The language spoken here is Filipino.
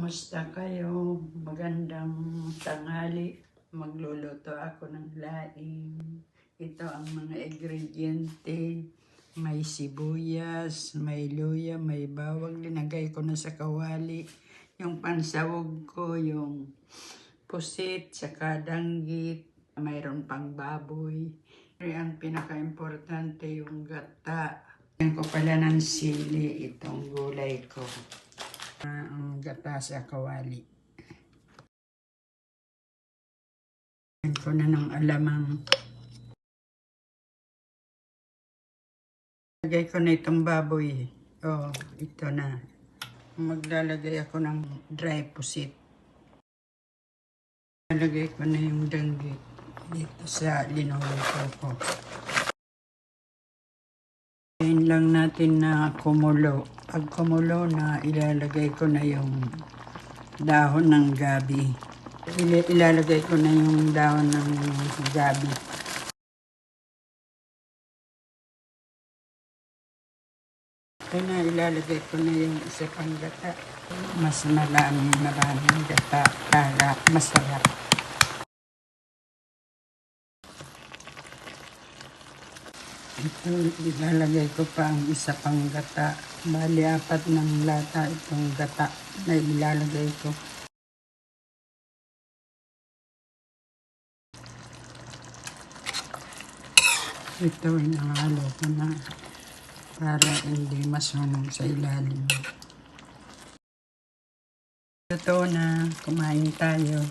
Kamusta kayo? Magandang tanghali. Magluluto ako ng laing. Ito ang mga ingrediente. May sibuyas, may luya, may bawang. Linagay ko na sa kawali. Yung pansawog ko, yung pusit, saka danggit. Mayroon pang baboy. Ang pinaka-importante yung gata. Yan ko pala ng sili itong gulay ko. Ang gata sa kawali. Yan ko na ng alamang. Lagay ko na itong baboy. Oh, ito na. Maglalagay ako ng dry pusit. Lalagay ko na yung danggit dito sa linuluto ko. Ngayon lang natin na kumulo. Pag kumulo na, ilalagay ko na yung dahon ng gabi. Ilalagay ko na yung dahon ng gabi. Ito na, ilalagay ko na yung isa pang gata. Mas maraming gata para masarap. Ito, ilalagay ko pa ang isa pang gata. Bali, 4 ng lata itong gata na ilalagay ko. Ito, inahalo ko na para hindi masunog sa ilalim. Ito na, kumain tayo.